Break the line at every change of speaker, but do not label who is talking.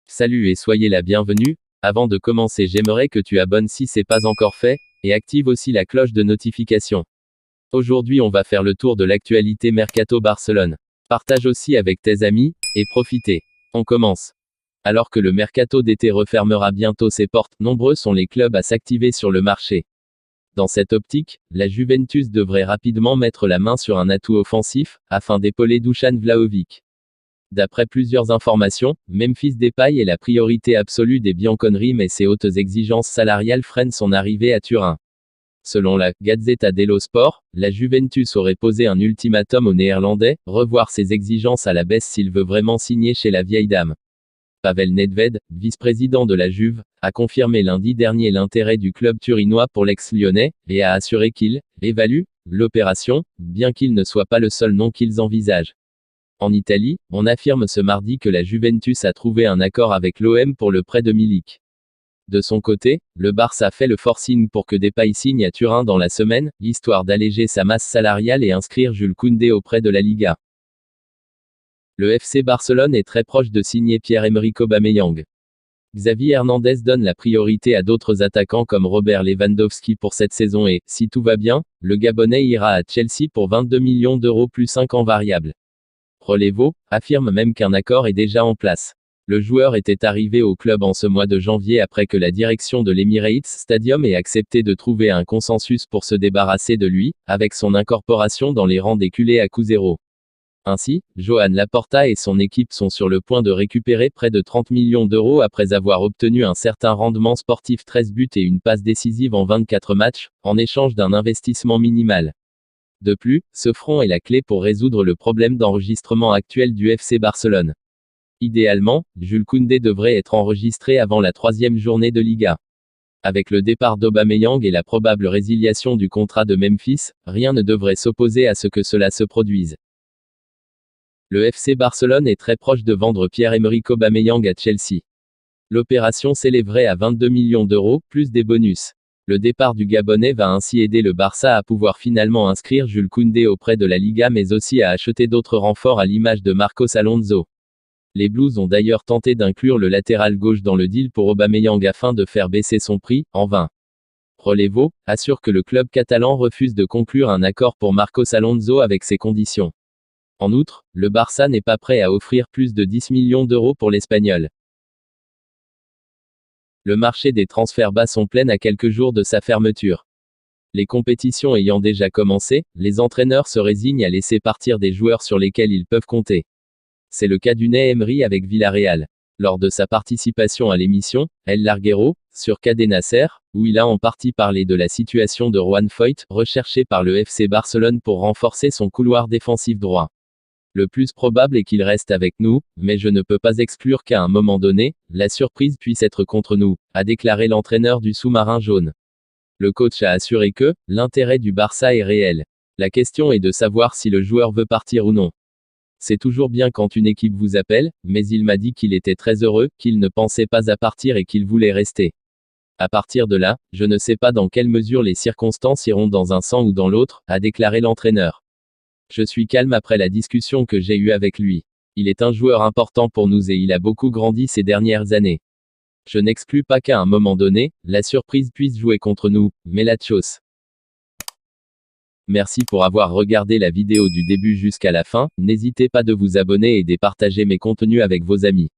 Salut et soyez la bienvenue. Avant de commencer, j'aimerais que tu abonnes si c'est pas encore fait, et active aussi la cloche de notification. Aujourd'hui, on va faire le tour de l'actualité Mercato Barcelone. Partage aussi avec tes amis, et profitez. On commence. Alors que le mercato d'été refermera bientôt ses portes, nombreux sont les clubs à s'activer sur le marché. Dans cette optique, la Juventus devrait rapidement mettre la main sur un atout offensif, afin d'épauler Dusan Vlahovic. D'après plusieurs informations, Memphis Depay est la priorité absolue des bianconeri, mais ses hautes exigences salariales freinent son arrivée à Turin. Selon la Gazzetta dello Sport, la Juventus aurait posé un ultimatum au Néerlandais, revoir ses exigences à la baisse s'il veut vraiment signer chez la vieille dame. Pavel Nedved, vice-président de la Juve, a confirmé lundi dernier l'intérêt du club turinois pour l'ex-lyonnais, et a assuré qu'il évalue l'opération, bien qu'il ne soit pas le seul nom qu'ils envisagent. En Italie, on affirme ce mardi que la Juventus a trouvé un accord avec l'OM pour le prêt de Milik. De son côté, le Barça fait le forcing pour que Depay signe à Turin dans la semaine, histoire d'alléger sa masse salariale et inscrire Jules Koundé auprès de la Liga. Le FC Barcelone est très proche de signer Pierre-Emerick Aubameyang. Xavi Hernandez donne la priorité à d'autres attaquants comme Robert Lewandowski pour cette saison et, si tout va bien, le Gabonais ira à Chelsea pour 22 millions d'euros plus 5 ans variables. Relevo affirme même qu'un accord est déjà en place. Le joueur était arrivé au club en ce mois de janvier après que la direction de l'Emirates Stadium ait accepté de trouver un consensus pour se débarrasser de lui, avec son incorporation dans les rangs des culés à Cusero. Ainsi, Joan Laporta et son équipe sont sur le point de récupérer près de 30 millions d'euros après avoir obtenu un certain rendement sportif, 13 buts et une passe décisive en 24 matchs, en échange d'un investissement minimal. De plus, ce front est la clé pour résoudre le problème d'enregistrement actuel du FC Barcelone. Idéalement, Jules Koundé devrait être enregistré avant la 3e journée de Liga. Avec le départ d'Aubameyang et la probable résiliation du contrat de Memphis, rien ne devrait s'opposer à ce que cela se produise. Le FC Barcelone est très proche de vendre Pierre-Emerick Aubameyang à Chelsea. L'opération s'élèverait à 22 millions d'euros, plus des bonus. Le départ du Gabonais va ainsi aider le Barça à pouvoir finalement inscrire Jules Koundé auprès de la Liga, mais aussi à acheter d'autres renforts à l'image de Marcos Alonso. Les Blues ont d'ailleurs tenté d'inclure le latéral gauche dans le deal pour Aubameyang afin de faire baisser son prix, en vain. Relevo assure que le club catalan refuse de conclure un accord pour Marcos Alonso avec ces conditions. En outre, le Barça n'est pas prêt à offrir plus de 10 millions d'euros pour l'Espagnol. Le marché des transferts bat son plein à quelques jours de sa fermeture. Les compétitions ayant déjà commencé, les entraîneurs se résignent à laisser partir des joueurs sur lesquels ils peuvent compter. C'est le cas d'Unai Emery avec Villarreal. Lors de sa participation à l'émission El Larguero, sur Cadena Ser, où il a en partie parlé de la situation de Juan Foyth, recherché par le FC Barcelone pour renforcer son couloir défensif droit. Le plus probable est qu'il reste avec nous, mais je ne peux pas exclure qu'à un moment donné, la surprise puisse être contre nous, a déclaré l'entraîneur du sous-marin jaune. Le coach a assuré que l'intérêt du Barça est réel. La question est de savoir si le joueur veut partir ou non. C'est toujours bien quand une équipe vous appelle, mais il m'a dit qu'il était très heureux, qu'il ne pensait pas à partir et qu'il voulait rester. À partir de là, je ne sais pas dans quelle mesure les circonstances iront dans un sens ou dans l'autre, a déclaré l'entraîneur. Je suis calme après la discussion que j'ai eue avec lui. Il est un joueur important pour nous et il a beaucoup grandi ces dernières années. Je n'exclus pas qu'à un moment donné, la surprise puisse jouer contre nous, mais la chose. Merci pour avoir regardé la vidéo du début jusqu'à la fin, n'hésitez pas de vous abonner et de partager mes contenus avec vos amis.